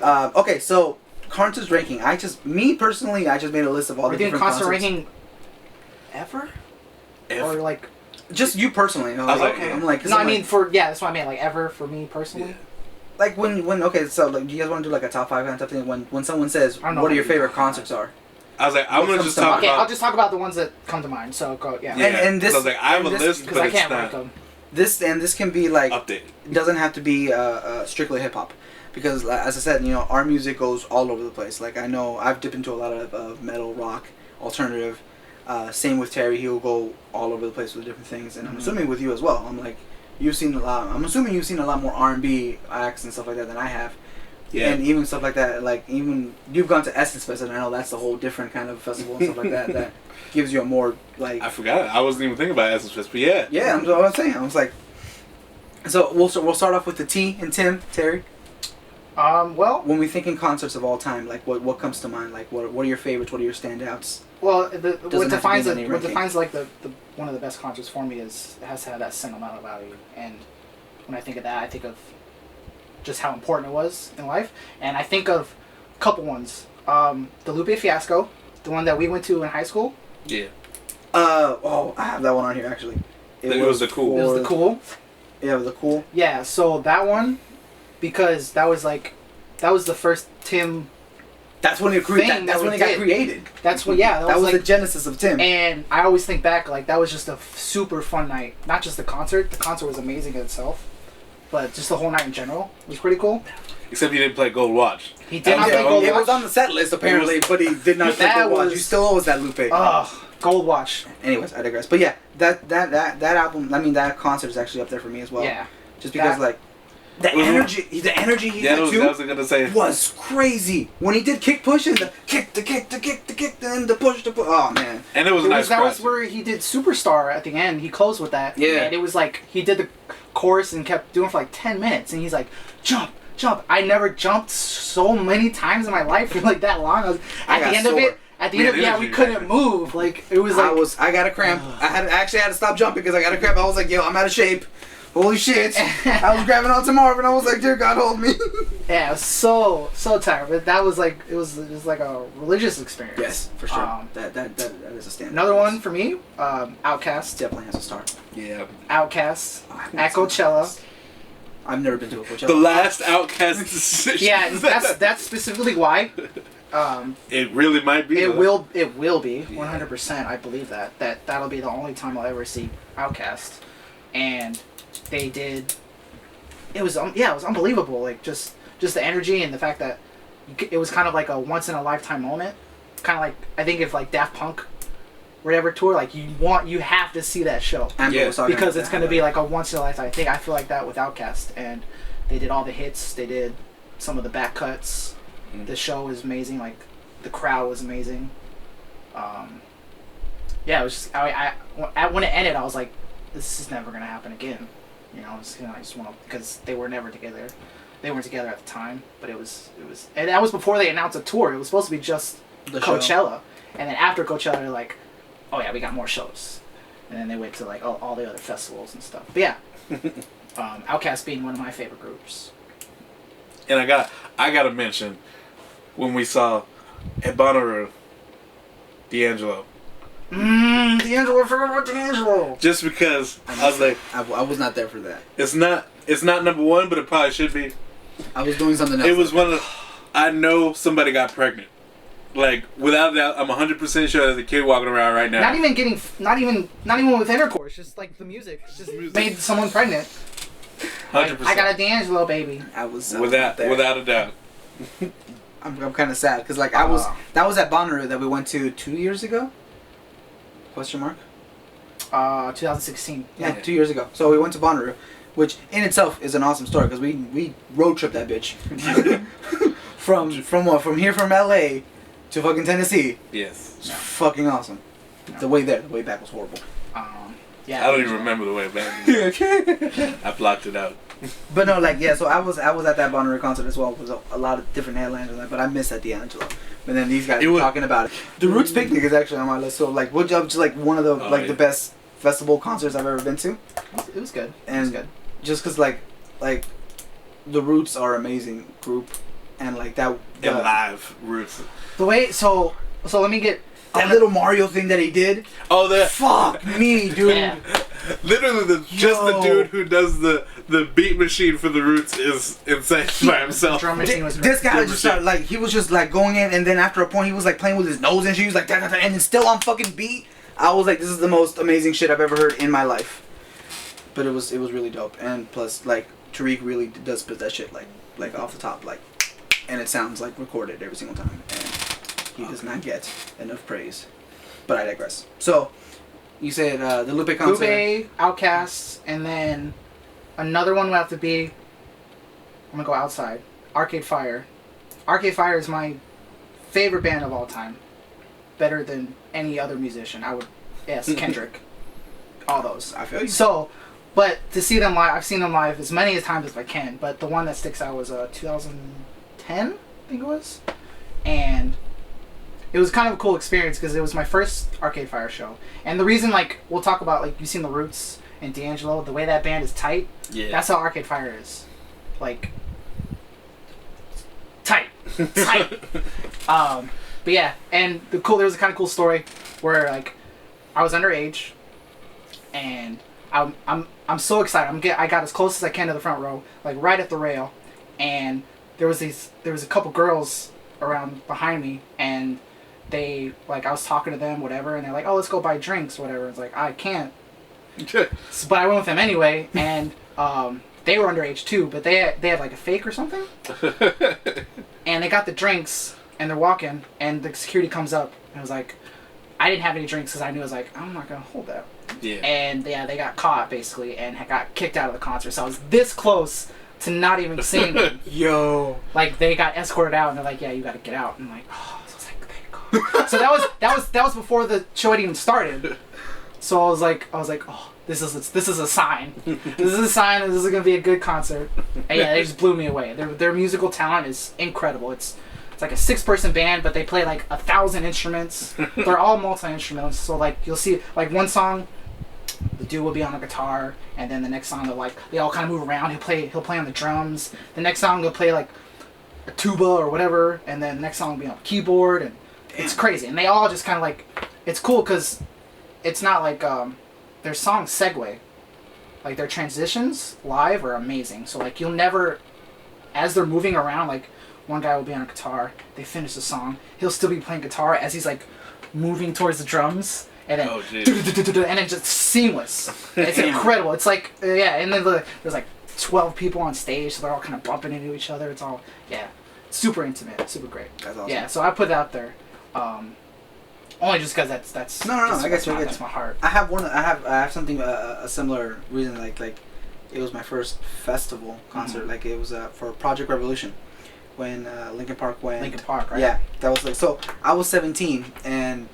Okay, so concerts ranking. Me personally, I just made a list of all the different concerts. Concert ranking ever? Or like just you personally? I was like, okay. I'm like, no, I mean that's what I meant. Like ever for me personally. Yeah. Like when okay, so like, do you guys want to do like a top 5 kind of thing? When someone says, what are your favorite concerts are? I was like, I'm gonna just talk about. I'll just talk about the ones that come to mind. So go, yeah. And this, I was like, I have a list, because but I can't it's rank not. them. This can be like Updated. It doesn't have to be strictly hip hop, because as I said, our music goes all over the place. Like I know I've dipped into a lot of metal, rock, alternative. Same with Terry, he'll go all over the place with different things, and I'm assuming with you as well. I'm assuming you've seen a lot more R&B acts and stuff like that than I have. Yeah. And even stuff like that, like even you've gone to Essence Fest, and I know that's a whole different kind of festival and stuff like that. That gives you a more like. I forgot. I wasn't even thinking about Essence Fest, but yeah. Yeah, I'm saying. I was like. So we'll start off with the T and Tim, Terry. Well, when we think in concerts of all time, like what comes to mind? Like what are your favorites? What are your standouts? Well, what defines like the one of the best concerts for me is it has to have that sentimental value, and when I think of that, I think of just how important it was in life, and I think of a couple ones. The Lupe Fiasco, the one that we went to in high school. Yeah. I have that one on here actually. It was the Cool. It was the Cool. Yeah, it was the Cool. Yeah, so that one, because that was the first TiiM. That's when it That's when it got created. That's what. Yeah, that was the genesis of TiiM. And I always think back, like that was just a super fun night. Not just the concert. The concert was amazing in itself, but just the whole night in general was pretty cool. Except he didn't play Gold Watch. He did not play Gold Watch. It was on the set list apparently, but he did not play Gold Watch. You still owe us that, Lupe. Gold Watch. Anyways, I digress. But yeah, that album. I mean, that concert is actually up there for me as well. Yeah. Just because the energy he had too was gonna say was crazy when he did kick push and the kick, then the push. Oh man! And it was nice. That was where he did Superstar at the end. He closed with that. Yeah. And it was like he did the chorus and kept doing it for like 10 minutes, and he's like, jump. I never jumped so many times in my life for like that long. At the end of it, we couldn't move. Like it was like I got a cramp. I actually had to stop jumping because I got a cramp. I was like, yo, I'm out of shape. Holy shit! I was grabbing onto Marvin. I was like, dear God, hold me. Yeah, I was so tired. But that was like it was like a religious experience. Yes, for sure. That is a standard. Another one for me, Outkast. Definitely has a star. Yeah. Outkast at Coachella. I've never been to a Coachella. The last Outkast decision. Yeah, that's specifically why. It really might be. It will be 100%. I believe that'll be the only time I'll ever see Outkast, and they did. It was unbelievable. Like just the energy and the fact that it was kind of like a once in a lifetime moment. Kind of like I think if like Daft Punk, whatever tour, like you have to see that show. Because it's gonna be like a once in a lifetime thing. I feel like that with Outkast, and they did all the hits. They did some of the back cuts. The show was amazing. Like the crowd was amazing. Yeah, it was just when it ended, I was like, this is never gonna happen again. I just want to, because they were never together. They weren't together at the time, but it was, and that was before they announced a tour. It was supposed to be just the Coachella, show. And then after Coachella, they're like, oh yeah, we got more shows, and then they went to like all the other festivals and stuff. But yeah, Outkast being one of my favorite groups. And I gotta mention when we saw at Bonnaroo, D'Angelo. D'Angelo, I forgot about D'Angelo. Just because I was like, I was not there for that. It's not number one, but it probably should be. I was doing something else. It was one of I know somebody got pregnant. Like without that, I'm 100% sure there's a kid walking around right now. Not even with intercourse. Just like the music, just made someone pregnant. 100%. I got a D'Angelo baby. I was without a doubt. I'm kind of sad because like that was at Bonnaroo that we went to 2 years ago. Question mark? 2016. Yeah, 2 years ago. So we went to Bonnaroo, which in itself is an awesome story because we road tripped that bitch from here from LA to fucking Tennessee. Yes. It's fucking awesome. No. The way there, the way back was horrible. Yeah. I don't even remember the way back. I blocked it out. But no, like so I was at that Bonnaroo concert as well. It was a lot of different headliners, but I missed that D'Angelo. But then these guys were talking about it. The Roots Picnic is actually on my list. So like, would just like one of the the best festival concerts I've ever been to. It was good. And it was good. Just because like the Roots are an amazing group. and like that. And live Roots. The way so let me get That little Mario thing that he did. Oh, that Fuck me, dude. Yeah. Literally, just the Yo. dude who does the beat machine for the Roots is insane by himself. Drum machine was This guy Drum just started, like, he was just like going in, and then after a point he was like playing with his nose and shit. He was like da, da, da, and it's still on fucking beat. I was like, this is the most amazing shit I've ever heard in my life. But it was really dope, and plus like Tariq really does spit that shit like off the top, like, and it sounds like recorded every single time, and he does not get enough praise. But I digress. So you said the Lupe concert. Lupe, Outcasts, and then another one would have to be. I'm gonna go outside. Arcade Fire. Arcade Fire is my favorite band of all time. Better than any other musician. I would. Yes, Kendrick. All those. I feel you. So, but to see them live, I've seen them live as many times as I can. But the one that sticks out was 2010, I think it was, and it was kind of a cool experience because it was my first Arcade Fire show. And the reason, like, we'll talk about, like, you've seen the Roots and D'Angelo, the way that band is tight. Yeah. That's how Arcade Fire is, like, tight. But yeah, and there was a kind of cool story where, like, I was underage, and I'm so excited. I got as close as I can to the front row, like right at the rail, and there was a couple girls around behind me, and they, like, I was talking to them, whatever, and they're like, oh, let's go buy drinks, whatever. It's like, I can't. So, but I went with them anyway, and they were underage too, but they had like a fake or something, and they got the drinks, and they're walking, and the security comes up, and was like, I didn't have any drinks because I knew, I was like, I'm not gonna hold that. Yeah. And yeah, they got caught basically and got kicked out of the concert. So I was this close to not even seeing them. Yo. Like, they got escorted out, and they're like, yeah, you got to get out. And I'm like, oh, so I was like, thank God. So that was before the show had even started. So I was like, oh, this is a sign. This is a sign that this is gonna be a good concert. And yeah, they just blew me away. Their musical talent is incredible. It's like a 6-person band, but they play like 1,000 instruments. They're all multi-instrumentals. So like, you'll see, like, one song, the dude will be on the guitar, and then the next song they all kind of move around. He'll play on the drums. The next song he'll play like a tuba or whatever, and then the next song will be on the keyboard, and it's crazy. And they all just kind of like, it's cool because it's not like their songs segue. Like, their transitions live are amazing. So like, you'll never, as they're moving around, like, one guy will be on a guitar, they finish the song, he'll still be playing guitar as he's like moving towards the drums, and then and it's just seamless. It's incredible. It's like, yeah, and then there's like 12 people on stage, so they're all kind of bumping into each other. It's all, yeah, super intimate, super great. That's awesome. Yeah, so I put it out there, only just because that's No, I guess that's my heart. I have something a similar reason, like it was my first festival concert. Mm-hmm. Like, it was for Project Revolution when Linkin Park went. Linkin Park, right? Yeah, that was like, so I was 17, and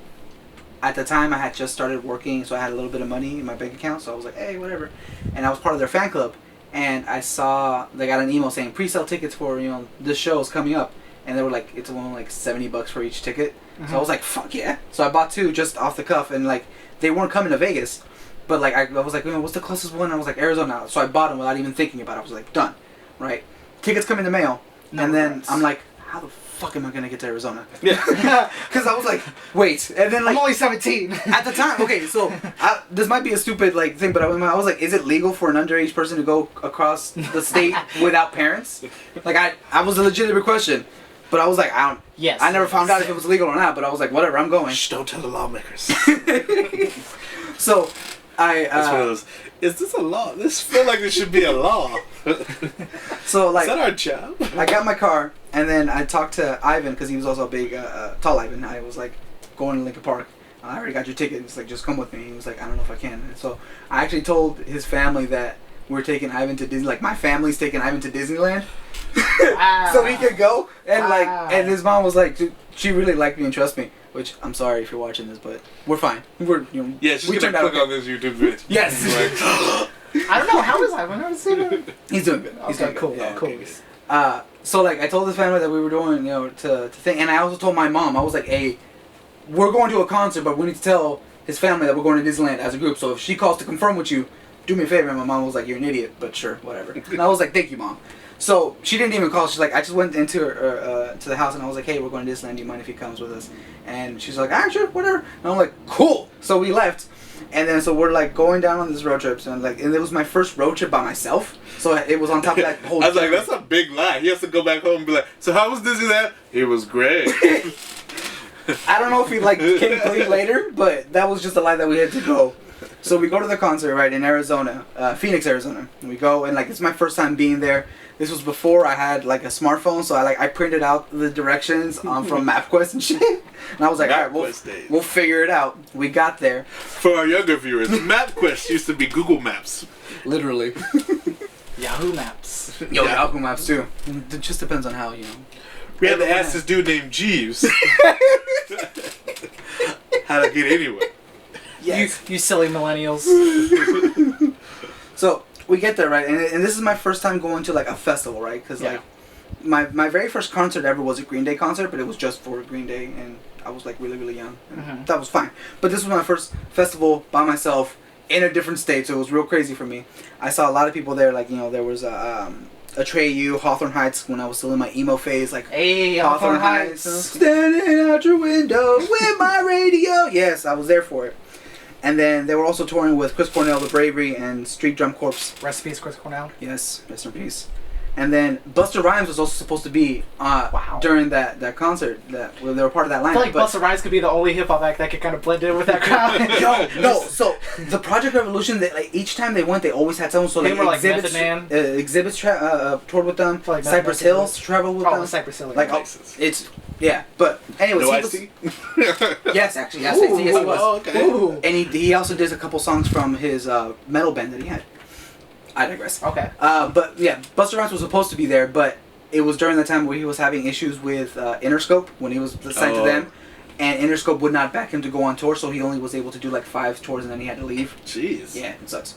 at the time I had just started working, so I had a little bit of money in my bank account. So I was like, hey, whatever, and I was part of their fan club, and I saw they got an email saying pre-sale tickets for, you know, this show is coming up, and they were like, it's only like $70 for each ticket. So I was like, fuck yeah. So I bought 2 just off the cuff, and like, they weren't coming to Vegas, but like, I was like, you know, what's the closest one? And I was like, Arizona. So I bought them without even thinking about it. I was like, done, right? Tickets come in the mail, and then I'm like, how the fuck am I gonna get to Arizona? Yeah. Because I was like, wait, and then like, I'm only 17. at the time, okay, so this might be a stupid like thing, but I was like, is it legal for an underage person to go across the state without parents? Like, I was a legitimate question, but I was like, Yes. I never found out if it was legal or not, but I was like, whatever, I'm going. Shh, don't tell the lawmakers. So That's one of those, is this a law? This feel like this should be a law. so like, is that our job? I got my car, and then I talked to Ivan, because he was also a big, tall Ivan. I was like, going to Linkin Park. I already got your ticket. He's like, just come with me. He was like, I don't know if I can. And so I actually told his family that we're taking Ivan to Disney. Like, my family's taking Ivan to Disneyland. So he could go. And like, and his mom was like, dude, she really liked me and trust me. Which, I'm sorry if you're watching this, but we're fine. We're, you know, Yeah, she's we gonna turned out click okay. on this YouTube video. Yes. Like, I don't know, how is Ivan? I was saying He's doing good. He's Okay, doing cool, good. Yeah. cool. Okay. So like, I told his family that we were doing, you know, to think, and I also told my mom. I was like, hey, we're going to a concert, but we need to tell his family that we're going to Disneyland as a group. So if she calls to confirm with you, do me a favor. And my mom was like, you're an idiot, but sure, whatever. And I was like, thank you, Mom. So she didn't even call. She's like, I just went into her to the house and I was like, hey, we're going to Disneyland. Do you mind if he comes with us? And she's like, sure, whatever. And I'm like, cool. So we left, and then so we're like going down on this road trip, and it was my first road trip by myself. So it was on top of that whole. I was like, that's a big lie. He has to go back home and be like, so how was Disneyland? It was great. I don't know if he came clean later, but that was just a lie that we had to go. So we go to the concert right in Arizona, Phoenix, Arizona. And we go and it's my first time being there. This was before I had a smartphone, so I printed out the directions from MapQuest and shit. And I was like, all right, we'll figure it out. We got there. For our younger viewers, MapQuest used to be Google Maps. Literally. Yahoo Maps. Yo, Yahoo Maps too. It just depends on how, We had to ask this dude named Jeeves how to get anywhere. Yes. You silly millennials. So we get there, right? And this is my first time going to a festival, right? Because my very first concert ever was a Green Day concert, but it was just for Green Day, and I was really, really young. And that was fine. But this was my first festival by myself in a different state, so it was real crazy for me. I saw a lot of people there, there was a Atreyu, Hawthorne Heights, when I was still in my emo phase, hey, Hawthorne Heights. Standing out your window with my radio. Yes, I was there for it. And then they were also touring with Chris Cornell, The Bravery, and Street Drum Corps. Rest in peace, Chris Cornell. Yes, rest in peace. And then Busta Rhymes was also supposed to be during that concert. They were part of that lineup. I feel like Busta Rhymes could be the only hip hop act that could kind of blend in with that crowd. No. So the Project Revolution, each time they went, they always had someone. So they were Exhibits, Method Man. Exhibits toured with them. Like Cypress Hills traveled with them. Cypress Hill. It's but anyways, no he was. Yes, actually, yes, Ooh, yes, he was. Oh, okay. Ooh. And he also did a couple songs from his metal band that he had. I digress. Okay. But yeah, Busta Rhymes was supposed to be there, but it was during the time where he was having issues with Interscope when he was signed to them, and Interscope would not back him to go on tour, so he only was able to do 5 tours and then he had to leave. Jeez. Yeah, it sucks.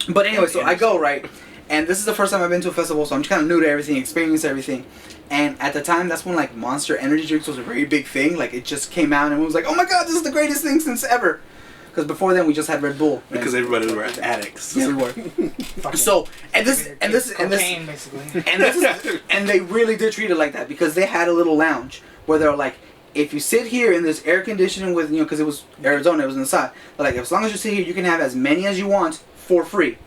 But anyway, so I go right, and this is the first time I've been to a festival, so I'm just kind of new to everything, experience everything. And at the time, that's when Monster Energy drinks was a very big thing. It just came out, and everyone was like, "Oh my God, this is the greatest thing since ever." Because before then we just had Red Bull. Because everybody were addicts. Yeah, we were. So cocaine, basically. And they really did treat it like that, because they had a little lounge where they're like, if you sit here in this air conditioning with because it was Arizona, it was inside. They're like, as long as you sit here, you can have as many as you want for free.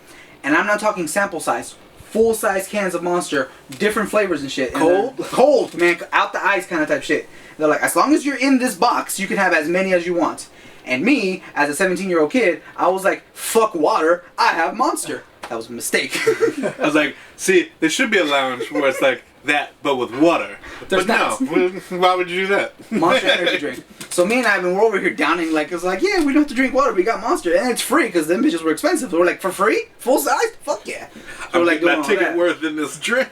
And I'm not talking sample size. Full size cans of Monster, different flavors and shit. Cold, man, out the ice kind of type shit. They're like, as long as you're in this box, you can have as many as you want. And me, as a 17-year-old kid, I was like, fuck water, I have Monster. That was a mistake. I was like, see, there should be a lounge where it's like that, but with water. There's but no, why would you do that? Monster energy drink. So me and Ivan were over here downing, it's like, yeah, we don't have to drink water, we got Monster. And it's free, because them bitches were expensive. So we're like, for free? Full size? Fuck yeah. So I'm we're doing that ticket worth in this drink.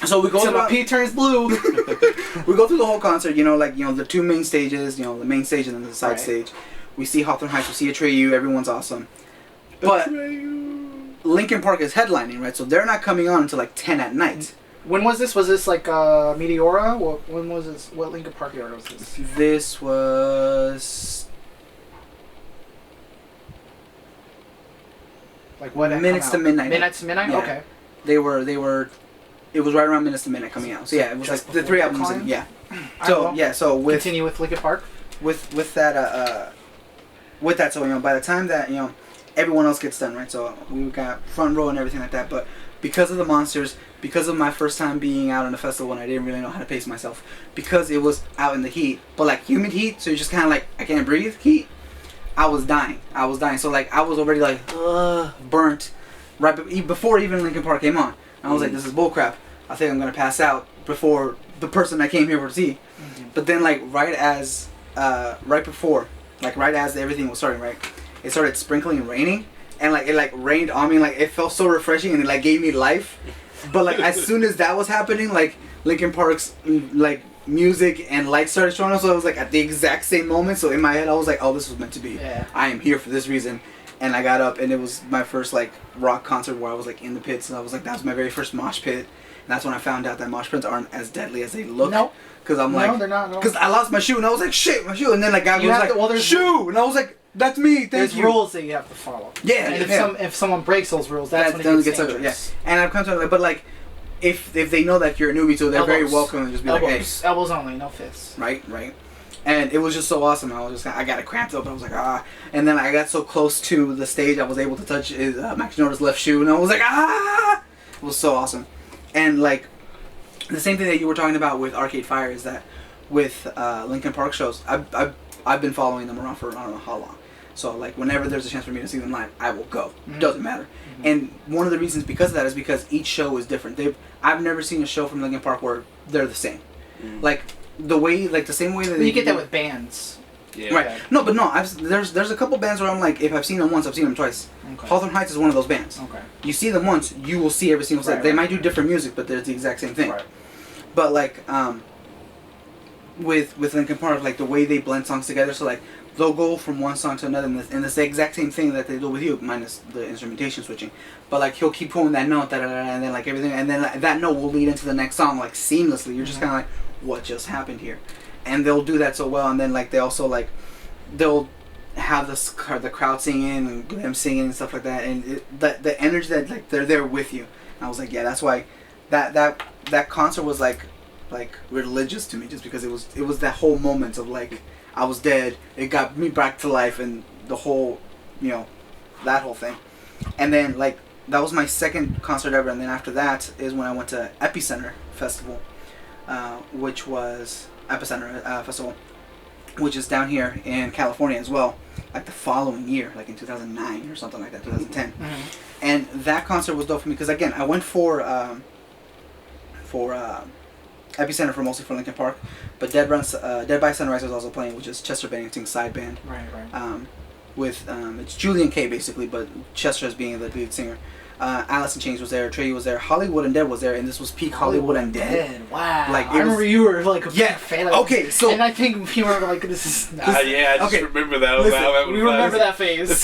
So we go Till my pee turns blue. We go through the whole concert, the 2 main stages, the main stage and then the side stage. We see Hawthorne Heights, we see Atreyu, everyone's awesome. But Linkin Park is headlining, right? So they're not coming on until 10 at night. When was this? Was this Meteora? When was this? What Linkin Park era was this? This was... what? Minutes to Midnight. Minutes to Midnight? Yeah. Okay. They were... It was right around Minutes to Midnight coming out. So yeah, it was the 3 albums. So with... Continue with Linkin Park? With that, so by the time that everyone else gets done, right? So we got front row and everything like that. But because of the Monsters, because of my first time being out in a festival and I didn't really know how to pace myself, because it was out in the heat, but humid heat, so you're just kind of I can't breathe heat. I was dying. So I was already burnt right before even Linkin Park came on. And I was like, this is bullcrap. I think I'm gonna pass out before the person I came here to see. Mm-hmm. But then right as everything was starting, right, it started sprinkling and raining, and it rained on me, it felt so refreshing, and it gave me life. But as soon as that was happening, Linkin Park's music and lights started showing up, so it was at the exact same moment. So in my head I was like, oh, this was meant to be. Yeah. I am here for this reason. And I got up, and it was my first rock concert where I was in the pits, and I was that was my very first mosh pit. And that's when I found out that mosh pits aren't as deadly as they look. No. Because I'm no, they're not. Because I lost my shoe, and I was like, shit, my shoe. And then guy was shoe, and I was like, that's me. There's rules that you have to follow. Yeah. And if someone breaks those rules, that's when it gets dangerous. Yeah. And I've come to but if they know that you're a newbie, so they're very welcome and just be like, hey, elbows only, no fists. Right. And it was just so awesome. I got it cramped up. I was like, ah. And then I got so close to the stage, I was able to touch Max Norda's left shoe, and I was like, ah. It was so awesome. And like the same thing that you were talking about with Arcade Fire is that with Linkin Park shows, I've been following them around for I don't know how long. So like whenever there's a chance for me to see them live, I will go. Mm-hmm. Doesn't matter. Mm-hmm. And one of the reasons because of that is because each show is different. I've never seen a show from Linkin Park where they're the same. Mm-hmm. Like the same way that you get that with bands. Yeah. Right. No, but no. There's a couple bands where I'm like, if I've seen them once, I've seen them twice. Okay. Hawthorne Heights is one of those bands. Okay. You see them once, you will see every single set. They might do different music, but they're the exact same thing. Right. But like with Linkin Park, like the way they blend songs together, so like they'll go from one song to another, and it's the exact same thing that they do with you, minus the instrumentation switching. But like he'll keep pulling that note, and then like everything, and then that note will lead into the next song like seamlessly. You're just kind of like, what just happened here? And they'll do that so well, and then like they also like they'll have the crowd singing and them singing and stuff like that, and the energy that like they're there with you. And I was like, yeah, that's why that concert was like religious to me, just because it was that whole moment of like I was dead, it got me back to life, and the whole that whole thing. And then like that was my second concert ever, and then after that is when I went to Epicenter Festival, which was Epicenter Festival, which is down here in California as well, like the following year, like in 2009 or something like that, 2010. Mm-hmm. And that concert was dope for me because again I went for Epicenter mostly for Linkin Park, but Dead by Sunrise was also playing, which is Chester Bennington's side band. Right. With it's Julian K basically, but Chester as being the lead singer. Alice in Chains was there, Trey was there, Hollywood Undead was there, and this was peak Hollywood Undead. Wow. Like I remember you were like a big fan of it. Okay, so and I think you were like this is I just remember that. We remember that phase.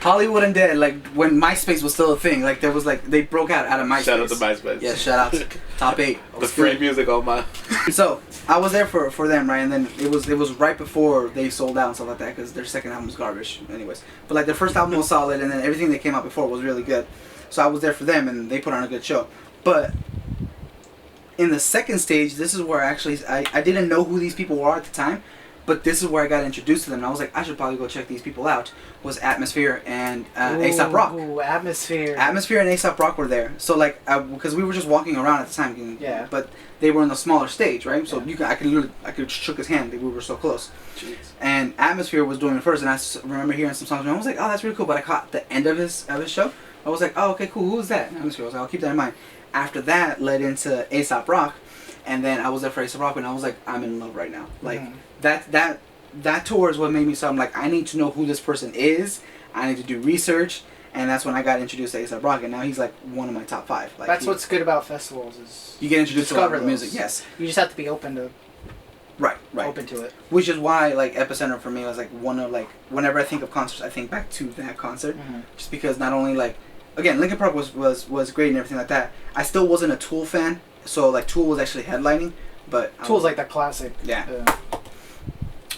Hollywood Undead, like when MySpace was still a thing, like there was like they broke out of MySpace. Shout out to MySpace. Yeah, shout out. Top 8. The free music on my. So I was there for them, right, and then it was right before they sold out and stuff like that because their second album was garbage, anyways. But like their first album was solid, and then everything that came out before was really good. So I was there for them, and they put on a good show. But in the second stage, this is where actually I didn't know who these people were at the time, but this is where I got introduced to them. And I was like, I should probably go check these people out. Was Atmosphere and A$AP Rock. Ooh, Atmosphere. Atmosphere and A$AP Rock were there. So like, because we were just walking around at the time, yeah. But they were on the smaller stage, right? So I could shook his hand. We were so close. Jeez. And Atmosphere was doing it first, and I remember hearing some songs. And I was like, oh, that's really cool. But I caught the end of his show. I was like, oh, okay, cool. Who was that? I was like, I'll keep that in mind. After that, led into A$AP Rock, and then I was there for A$AP Rock, and I was like, I'm in love right now. Like that tour is what made me so. I'm like, I need to know who this person is. I need to do research, and that's when I got introduced to A$AP Rock, and now he's like one of my top 5. Like that's what's good about festivals is you get introduced to a lot of music. Yes, you just have to be open to. Right. Open to it. Which is why like Epicenter for me was like one of like whenever I think of concerts, I think back to that concert, just because not only like. Again, Linkin Park was great and everything like that. I still wasn't a Tool fan, so like Tool was actually headlining, but Tool's like the classic. Yeah.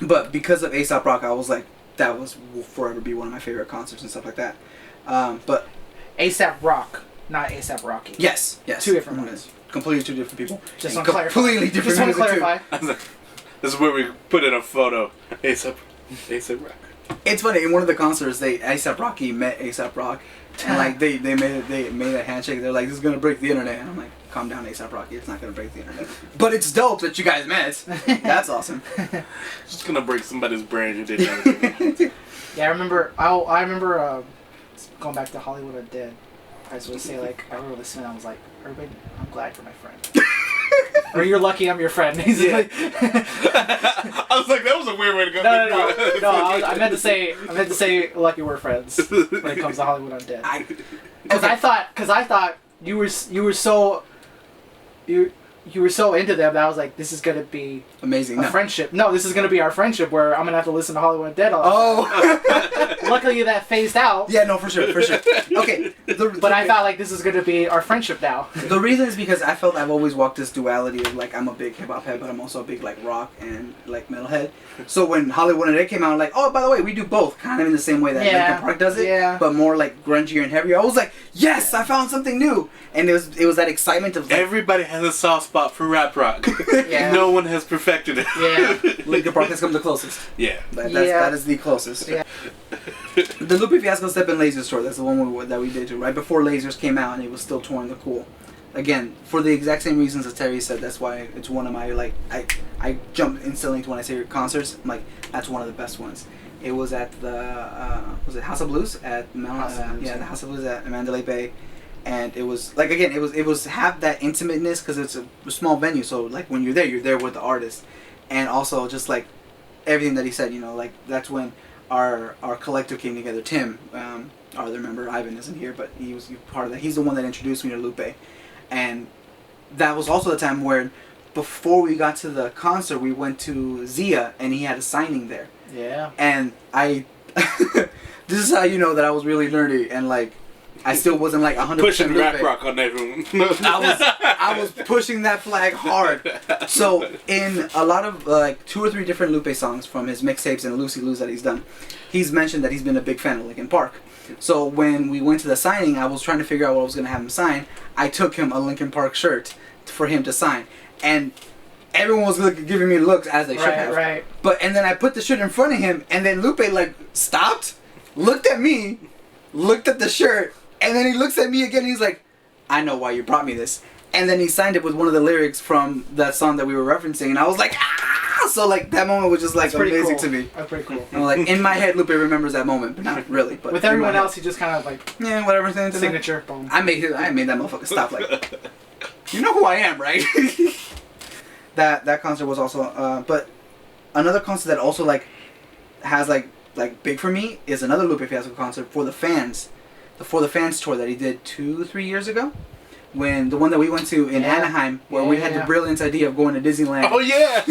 But because of A$AP Rock, I was like, that will forever be one of my favorite concerts and stuff like that. But A$AP Rock, not A$AP Rocky. Yes. Two different ones. Completely two different people. Just want to clarify. Completely different. Just want to clarify. This is where we put in a photo. A$AP Rock. It's funny. In one of the concerts, A$AP Rocky met A$AP Rock. And like they made a handshake. They're like, this is gonna break the internet. And I'm like, calm down, A$AP Rocky. It's not gonna break the internet. But it's dope that you guys met. That's awesome. It's just gonna break somebody's brain who didn't know. Yeah, I remember. I remember going back to Hollywood Undead. I was going to say like I remember listening. I was like, Urban, I'm glad you're my friend. Or you're lucky I'm your friend. Yeah. I was like, that was a weird way to go. No. I meant to say, lucky we're friends when it comes to Hollywood Undead. Because I thought you were so you were so into them that I was like, this is gonna be amazing. a friendship. No, this is gonna be our friendship where I'm gonna have to listen to Hollywood Undead all the time. Luckily that phased out. Yeah, no, for sure. Okay. But I felt like this is gonna be our friendship now. The reason is because I felt I've always walked this duality of like I'm a big hip hop head, but I'm also a big like rock and like metal head. So when Hollywood Undead came out, like, oh, by the way, we do both, kind of in the same way that Linkin Park does it, but more like grungier and heavier. I was like, yes, I found something new, and it was that excitement of like, everybody has a soft spot for rap rock. No one has perfected it. Yeah. Linkin Park has come the closest. Yeah. That is the closest. Yeah. The Lupe Fiasco Step in Lasers tour, that's the one that we did too, right before Lasers came out and it was still touring the Cool. Again, for the exact same reasons as Terry said, that's why it's one of my, like, I jump instantly into when I say concerts, I'm like, that's one of the best ones. It was at the, was it House of Blues? At Mount, the House of Blues at Mandalay Bay. And it was, like, again, it was have that intimateness because it's a small venue, so, like, when you're there with the artist. And also, just, like, everything that he said, you know, like, that's when our collective came together. TiiM, our other member, Ivan, isn't here, but he was part of that. He's the one that introduced me to Lupe. And that was also the time where, before we got to the concert, we went to Zia, and he had a signing there. Yeah. And this is how you know that I was really nerdy, and, like, I still wasn't, like, 100% pushing Lupe. rap rock on that room. I was pushing that flag hard. So, in a lot of, like, 2 or 3 different Lupe songs from his mixtapes and Lucy Lou's that he's done, he's mentioned that he's been a big fan of Linkin Park. So when we went to the signing, I was trying to figure out what I was going to have him sign. I took him a Linkin Park shirt for him to sign. And everyone was giving me looks as they should have. Right. And then I put the shirt in front of him, and then Lupe, like, stopped, looked at me, looked at the shirt, and then he looks at me again, and he's like, I know why you brought me this. And then he signed it with one of the lyrics from that song that we were referencing, and I was like, ah! So, like, that moment was just, like, amazing to me. That's pretty cool. And, like, in my head, Lupe remembers that moment, but not really. But with everyone else, he just kind of, like... Yeah, whatever. Signature. Boom. I made that motherfucker stop, like... You know who I am, right? that concert was also... but another concert that also, like, has, like, big for me is another Lupe Fiasco concert for the fans. The For the Fans tour that he did 2-3 years ago. When the one that we went to in Anaheim, where we had the brilliant idea of going to Disneyland. Oh yeah,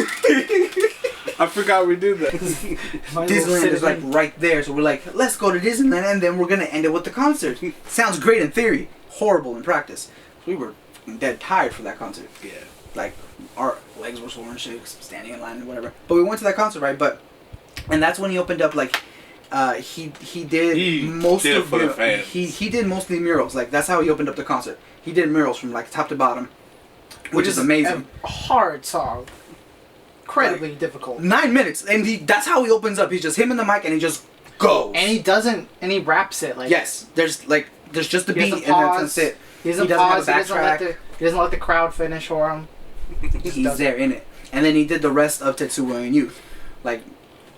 I forgot we did that. Disneyland is like right there, so we're like, let's go to Disneyland, and then we're gonna end it with the concert. Sounds great in theory, horrible in practice. We were dead tired for that concert. Yeah, like our legs were sore and shit, standing in line and whatever. But we went to that concert, right? And that's when he opened up like. He did most of the fans. He did mostly murals. Like that's how he opened up the concert. He did murals from like top to bottom, which is amazing. A hard song, incredibly difficult. 9 minutes, and that's how he opens up. He's just him and the mic, and he just goes. And he raps it like. Yes, there's just the beat, and that's it. He doesn't pause. He doesn't let the crowd finish for him. He's there in it, and then he did the rest of Tetsuo and Youth, like.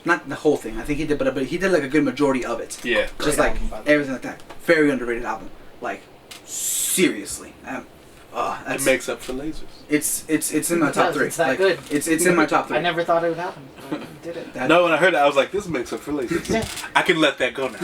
Not the whole thing. I think he did, but he did like a good majority of it. Yeah. Just like everything like that. Very underrated album. Like seriously. It makes up for Lasers. It's in my top 3. It's that good. It's in my top 3. I never thought it would happen. But it did it. No, when I heard it, I was like, this makes up for Lasers. Yeah. I can let that go now.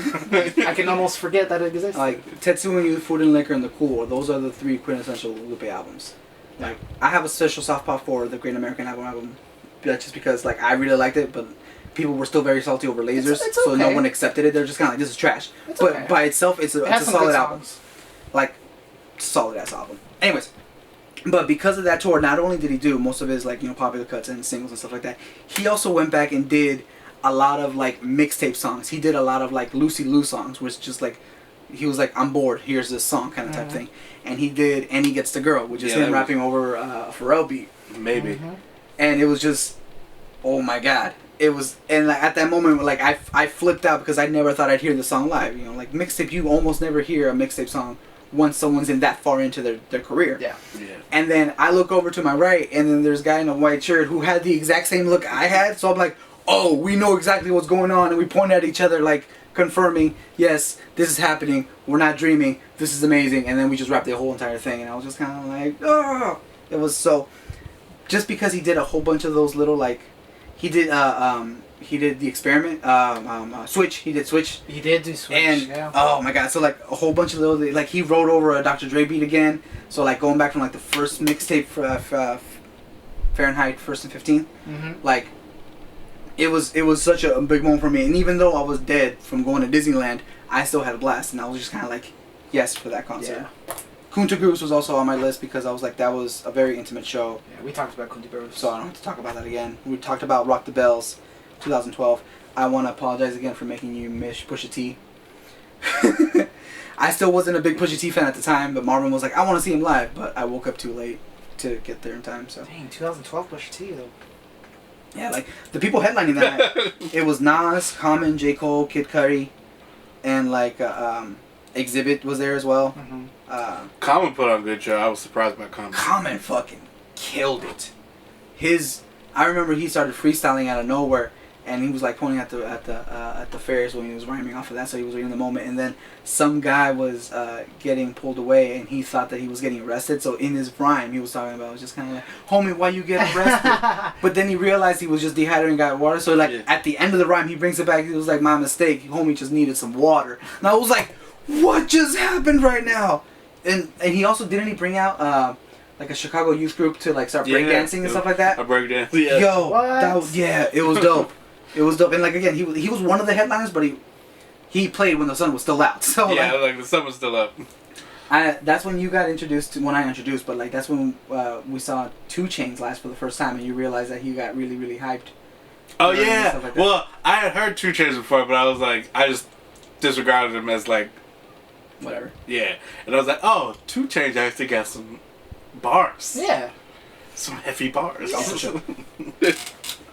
I can almost forget that it exists. Like Tetsuo and Youth, Food and Liquor, and The Cool. Those are the 3 quintessential Lupe albums. Like I have a special soft spot for the Great American album. Just because like I really liked it, but. People were still very salty over Lasers, it's so okay. no one accepted it. They're just kind of like, this is trash. But okay. By itself, it's a solid album. Like, solid ass album. Anyways, but because of that tour, not only did he do most of his like popular cuts and singles and stuff like that, he also went back and did a lot of like mixtape songs. He did a lot of like Lucy Lou songs, which just like he was like, I'm bored. Here's this song kind of type thing. And he did, and he gets the girl, which is him rapping over a Pharrell beat. Maybe. And it was just, oh my god. It was, and like, at that moment, like I flipped out because I never thought I'd hear the song live. You know, like mixtape, you almost never hear a mixtape song once someone's in that far into their career. Yeah. And then I look over to my right, and then there's a guy in a white shirt who had the exact same look I had. So I'm like, oh, we know exactly what's going on, and we point at each other like confirming, yes, this is happening. We're not dreaming. This is amazing. And then we just wrapped the whole entire thing, and I was just kind of like, oh, it was so. Just because he did a whole bunch of those little like. He did he did The Experiment. Switch. He did Switch. He did do Switch. And yeah. oh my god, so like a whole bunch of little like he wrote over a Dr. Dre beat again. So like going back from like the first mixtape for Fahrenheit First and 15th, like it was such a big moment for me. And even though I was dead from going to Disneyland, I still had a blast, and I was just kind of like yes for that concert. Yeah. Kunta Groose was also on my list because I was like that was a very intimate show. Yeah, we talked about Kunta Groose. So I don't have to talk about that again. We talked about Rock the Bells, 2012. I want to apologize again for making you miss Pusha T. I still wasn't a big Pusha T fan at the time, but Marvin was like, I want to see him live, but I woke up too late to get there in time. So dang, 2012 Pusha T though. Yeah, like the people headlining that night, it was Nas, Common, J. Cole, Kid Cudi, and like Exhibit was there as well. Common put on a good show. I was surprised by Common. Common fucking killed it. I remember he started freestyling out of nowhere, and he was like pointing at the fairs when he was rhyming off of that, so he was in the moment. And then some guy was getting pulled away, and he thought that he was getting arrested. So in his rhyme, he was talking about, it was just kind of like, "Homie, why you get arrested?" But then he realized he was just dehydrated and got water. So like at the end of the rhyme, he brings it back. He was like, "My mistake. Homie just needed some water." And I was like, "What just happened right now?" And he also didn't he bring out like a Chicago youth group to like start breakdancing and stuff like that. A breakdance. Yeah. Yo, what? It was dope. It was dope. And like again, he was one of the headliners, but he played when the sun was still out. So yeah, like the sun was still up. That's when you got introduced to, when I introduced, but like that's when we saw 2 Chainz live for the first time, and you realized that he got really really hyped. Oh yeah. Like well, I had heard 2 Chainz before, but I was like, I just disregarded him as like whatever. Yeah, and I was like, oh, 2 Chainz actually got some bars. Yeah. Some heavy bars.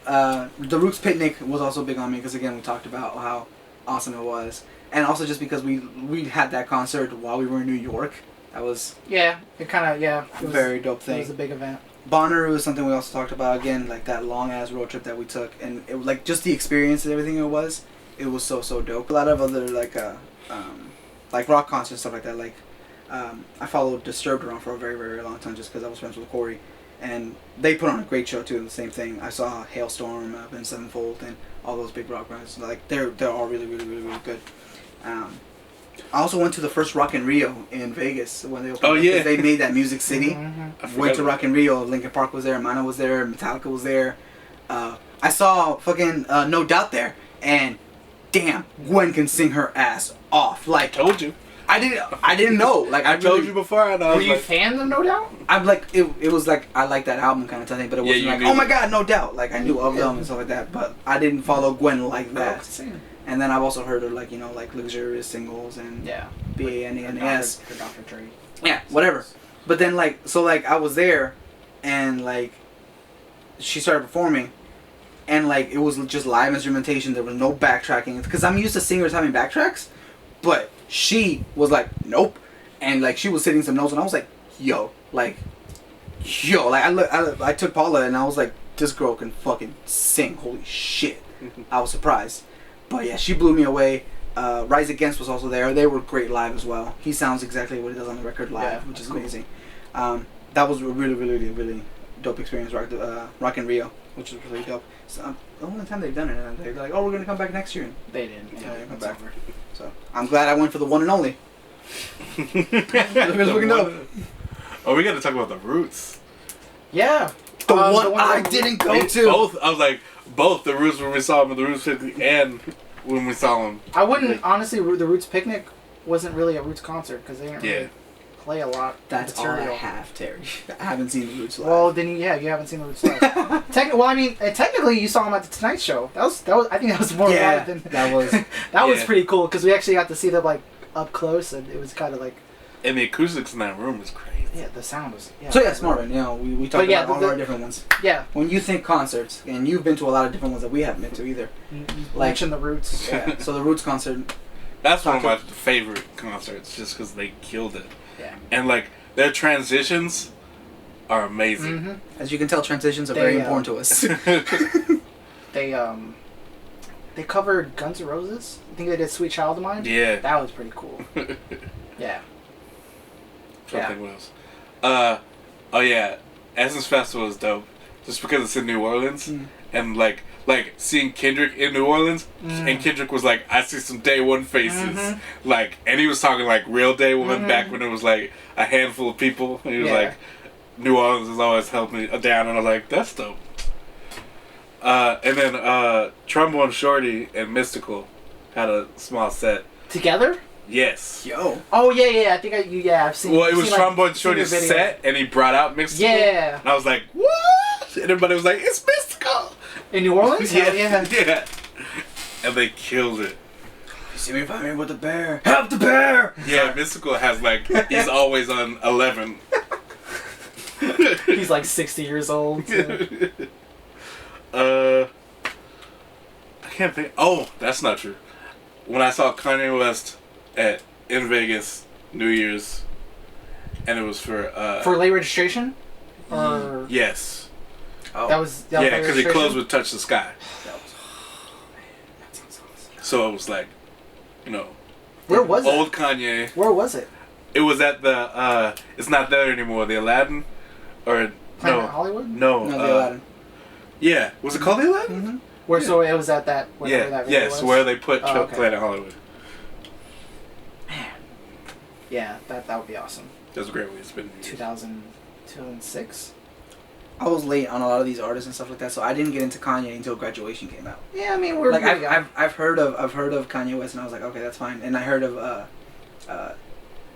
The Roots Picnic was also big on me because again we talked about how awesome it was, and also just because we had that concert while we were in New York. That was it kind of it was, very dope thing. It was a big event. Bonnaroo is something we also talked about again, like that long ass road trip that we took, and it like just the experience and everything it was so dope. A lot of other like rock concerts and stuff like that. Like I followed Disturbed around for a very very long time just because I was friends with Corey. And they put on a great show too. The same thing. I saw Hailstorm, Avenged Sevenfold, and all those big rock bands. Like they're all really good. I also went to the first Rock in Rio in Vegas when they opened. Oh yeah. They made that Music City. Went to Rock in Rio. Linkin Park was there. Mana was there. Metallica was there. I saw fucking No Doubt there, and damn, Gwen can sing her ass off. Like told you. I didn't know. Like I told you before. And I was Were you a fan of No Doubt? I'm like it was like I like that album kind of thing, but it wasn't like, oh my god, No Doubt. Like I knew of them and stuff like that, but I didn't follow Gwen like that. And then I've also heard of like like Luxurious Singles and BANANAS. Dr. Dre. Yeah, whatever. But then like I was there, and like she started performing, and like it was just live instrumentation. There was no backtracking because I'm used to singers having backtracks, but she was like, nope, and like she was hitting some notes, and I was like, like I took Paula, and I was like, this girl can fucking sing, holy shit. I was surprised, but yeah, she blew me away. Rise Against was also there. They were great live as well. He sounds exactly what he does on the record live, which is cool. Amazing. That was a really dope experience. Rock in Rio, which was really dope. So, the only time they've done it, they're like, oh, we're gonna come back next year. They didn't. Yeah, they come back. So I'm glad I went for the one and only. It was looking dope. Oh, we got to talk about the Roots. Yeah. The one I didn't go to. Both. I was like, both the Roots when we saw them at the Roots Picnic and when we saw them. I wouldn't honestly. The Roots Picnic wasn't really a Roots concert because they didn't really play a lot. That's all I have, Terry. I haven't seen the Roots live. Well, then you haven't seen the Roots live. Well, I mean, technically you saw them at the Tonight Show. That was. I think that was more live than that was. That was pretty cool because we actually got to see them like up close, and it was kind of like. And the acoustics in that room was crazy. Yeah, the sound was. Yeah, so yes, Marvin. You know, we talked about all our different ones. Yeah. When you think concerts, and you've been to a lot of different ones that we haven't been to either. Like mention the Roots. Yeah. So the Roots concert. That's one of my favorite concerts, just because they killed it. Yeah. And like their transitions are amazing. Mm-hmm. As you can tell, transitions are very important to us. They covered Guns N' Roses. I think they did "Sweet Child of Mine." Yeah. That was pretty cool. Yeah. What else? Oh yeah, Essence Festival is dope. just because it's in New Orleans, and like seeing Kendrick in New Orleans, and Kendrick was like, I see some day one faces, like, and he was talking like real day one back when it was like a handful of people, and he was like, New Orleans has always helped me down, and I was like, that's dope. And then Trombone Shorty and Mystical had a small set together. Yes. Yo. Oh yeah. I think I've seen. Well, it was seen, Trombone Shorty's set, and he brought out Mystical. Yeah. And I was like, what? And everybody was like, it's Mystical. In New Orleans? Yeah. And they killed it. You see me fighting with the bear. Help the bear! Yeah, Mystical has like, he's always on 11. He's like 60 years old. So. I can't think. Oh, that's not true. When I saw Kanye West in Vegas New Year's, and it was for late registration, or yes, that was yeah, because it closed with Touch the Sky. That sounds awesome. So it was like, you know, where was old it? Kanye. Where was it? It was at the it's not there anymore. The Aladdin, or Planet Hollywood? No, the Aladdin. Yeah, was it called the Aladdin? Mm-hmm. Where so it was at that? Yeah, that yes, was? where they put okay. Planet Hollywood. Man, yeah, that would be awesome. That was a great way to spend 2006. I was late on a lot of these artists and stuff like that, so I didn't get into Kanye until Graduation came out. Yeah, I mean we're like I've heard of Kanye West, and I was like, okay, that's fine. And I heard of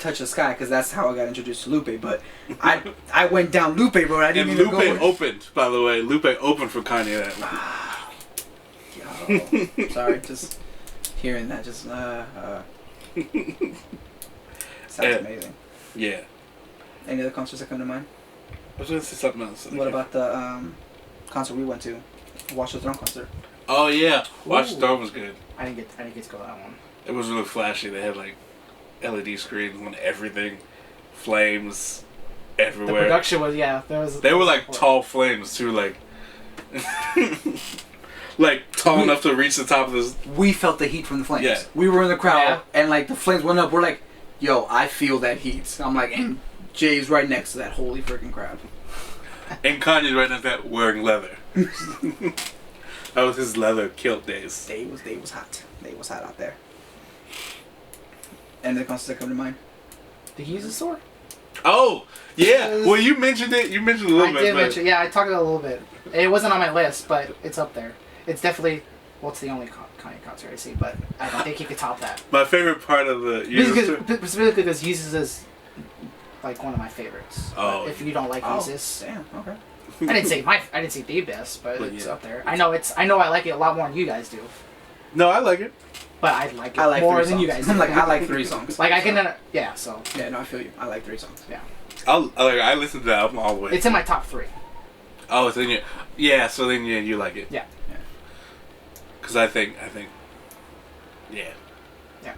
Touch the Sky, because that's how I got introduced to Lupe. But I went down Lupe road. I didn't and even Lupe go. opened, by the way. Lupe opened for Kanye that week. Yo, sorry, just hearing that just sounds amazing. Yeah. Any other concerts that come to mind? I was gonna say something else. What about the concert we went to, Watch the Throne concert? Oh yeah, Watch the Throne was good. I didn't get to go to that one. It was really flashy. They had like LED screens on everything, flames everywhere. The production was They were like tall flames too, like like tall enough to reach the top of this. We felt the heat from the flames. Yeah. We were in the crowd, and like the flames went up. We're like, yo, I feel that heat. I'm like, and Jay's right next to that holy freaking crowd. And Kanye's right next to that wearing leather. That was his leather kilt days. They was hot. They was hot out there. And the concerts that come to mind? Did he use a sword? Oh yeah. Well, you mentioned it. You mentioned a little bit. I did mention. Yeah, I talked about it a little bit. It wasn't on my list, but it's up there. It's definitely. Well, it's the only Kanye concert I see, but I don't think he could top that. My favorite part of the specifically because Yeezus is like one of my favorites. Oh, if you don't like Yeezus, damn, okay. I didn't say the best, but it's up there. I know I like it a lot more than you guys do. No, I like it. But I like it more than you guys do. I like 3 songs. Like I can, so. Yeah, no, I feel you. I like 3 songs. Yeah. I listened to the album all the way. It's in my top 3. Oh, it's in your. Yeah, so then you like it. Yeah. Because I think. Yeah. Yeah.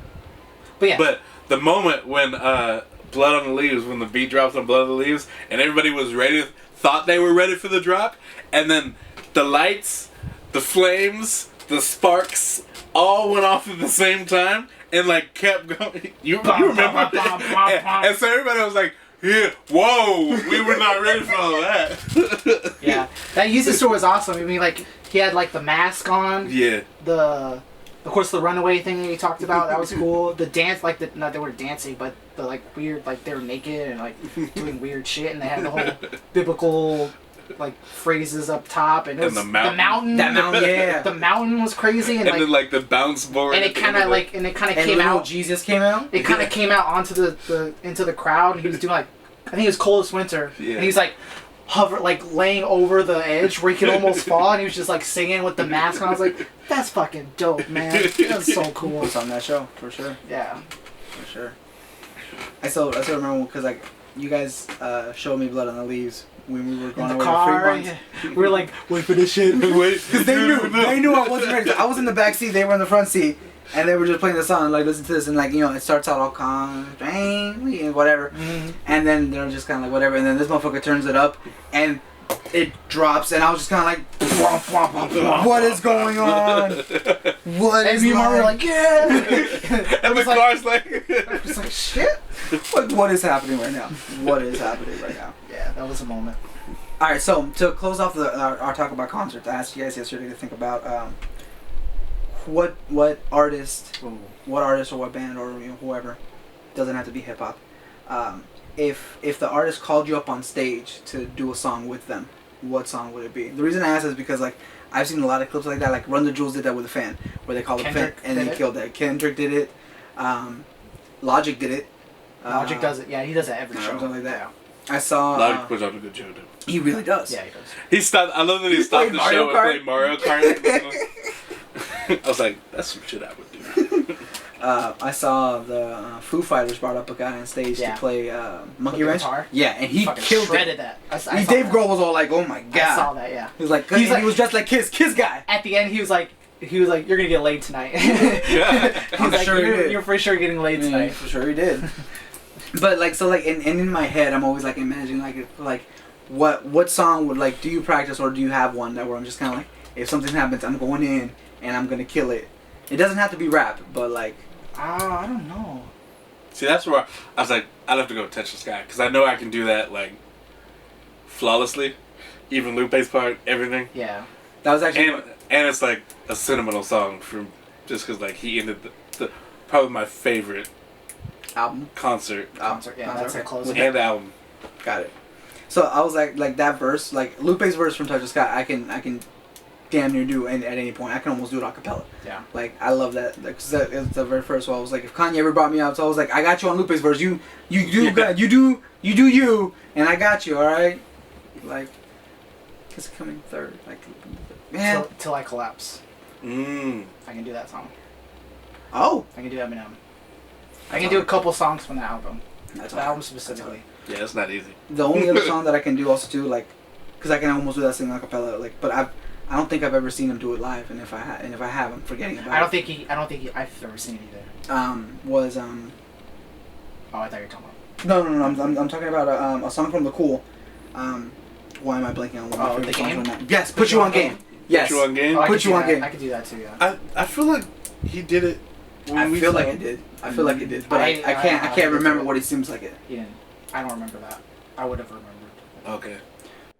But yeah. But the moment when Blood on the Leaves, when the beat drops on Blood on the Leaves, and everybody was ready, thought they were ready for the drop, and then the lights, the flames, the sparks all went off at the same time and like kept going. You remember? And so everybody was like, "Yeah, whoa, we were not ready for all that." Yeah, that Yeezus tour was awesome. I mean, like he had like the mask on. Yeah. Of course, the runaway thing that you talked about, that was cool. The dance, like not they were dancing, but the like weird, like they were naked and like doing weird shit, and they had the whole biblical like phrases up top, and it was the mountain. That mountain, yeah. The mountain was crazy, and then like the bounce board. And it kind of came out. Jesus came out. It kind of came out onto the into the crowd, and he was doing like, I think it was Coldest Winter, and he was like laying over the edge where he could almost fall, and he was just like singing with the mask on. I was like, that's fucking dope, man. That's so cool. It was on that show for sure. Yeah, for sure. I still remember because like you guys showed me Blood on the Leaves when we were going in the away car. to Fremont. We were like, wait for this shit. Because they knew I wasn't ready. I was in the back seat, they were in the front seat, and they were just playing the song, like listen to this, and like it starts out all calm, whatever, and then they're just kind of like whatever, and then this motherfucker turns it up, and it drops, and I was just kind of like, what is going on? What is going on? We're like, yeah. And the car's like, it's like shit. What is happening right now? What is happening right now? Yeah, that was a moment. All right, so to close off our talk about concerts, I asked you guys yesterday to think about what artist, or what band, or whoever, doesn't have to be hip hop. If the artist called you up on stage to do a song with them, what song would it be? The reason I ask is because like I've seen a lot of clips like that. Like Run the Jewels did that with a fan, where they called a fan and he killed that. Kendrick did it. Logic did it. Logic does it. Yeah, he does it every show. Something like that. Yeah. I saw. Logic puts on a good show too. He really does. Yeah, he does. He stopped. I love that he stopped the show and played Mario Kart. I was like, that's some shit I would do. I saw the Foo Fighters brought up a guy on stage to play Monkey Wrench. Guitar? Yeah, and he killed shredded it. that. Dave Grohl was all like, "Oh my god!" I saw that. Yeah. He was like, he was dressed like Kiss guy. At the end, he was like, "You're gonna get laid tonight." Yeah, I'm like, sure you're for sure getting laid tonight. For sure he did. But like, so like, and in my head, I'm always like imagining like what song would like, do you practice or do you have one that where I'm just kind of like, if something happens, I'm going in and I'm gonna kill it. It doesn't have to be rap, but like, I don't know. See, that's where I was like, I'd have to go Touch the Sky because I know I can do that like flawlessly, even Lupe's part, everything. Yeah. That was actually and it's like a sentimental song from just because like he ended the probably my favorite album concert. Yeah, that's a close. And album. Got it. So I was like that verse, like Lupe's verse from Touch the Sky, I can damn near do at any point. I can almost do it a cappella. Yeah. Like I love that. Cause that is the very first one. I was like, if Kanye ever brought me out, so I was like, I got you on Lupe's verse. You do good. You do you, and I got you. All right. Like, it's coming third. Like, man. Till I collapse. I can do that song. Oh. I can do Eminem. I can do a couple songs from the album. That's the album specifically. Yeah, it's not easy. The only other song that I can do also too, like, because I can almost do that thing a cappella, like, but I don't think I've ever seen him do it live, and if I have, I'm forgetting about it. I don't think I've ever seen it either. Oh, I thought you were talking about. No. I'm talking about a song from The Cool. Why am I blanking on one of my favorite songs from that? Yes, Put You On Game. Yes. Put You On Game. Put You On Game. I could do that too. Yeah. I feel like he did it. I feel like it did, but I can't remember what it seems like it. He didn't. I don't remember that. I would have remembered. Okay.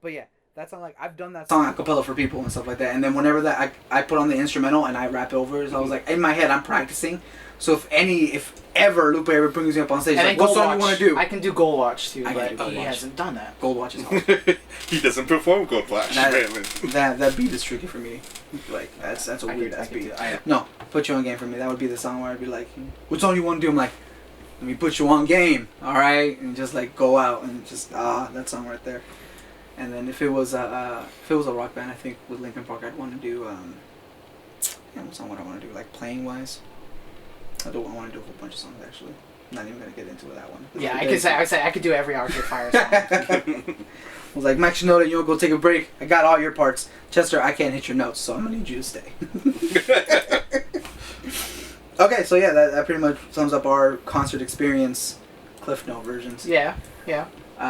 But yeah, that song, like, I've done that song a cappella for people and stuff like that, and then whenever that I put on the instrumental and I rap over it, so I was like, in my head I'm practicing. So if ever Lupe ever brings me up on stage, like, what song you want to do? I can do Gold Watch too, but he hasn't done that. Gold Watch is awesome. He doesn't perform Gold Watch. That beat is tricky for me. Like that's a weird ass beat. No, Put You On Game for me. That would be the song where I'd be like, what song you want to do? I'm like, let me put you on game, all right, and just like go out and just that song right there. And then if it was a rock band, I think with Linkin Park, I'd want to do what song would I want to do? Like playing wise, I want to do a whole bunch of songs actually. I'm not even gonna get into that one. Yeah, I could do every Arcade Fire song. I was like, Mike Shinoda, you want to go take a break? I got all your parts. Chester, I can't hit your notes, so I'm gonna need you to stay. Okay, so yeah, that pretty much sums up our concert experience, Cliff Note versions. Yeah.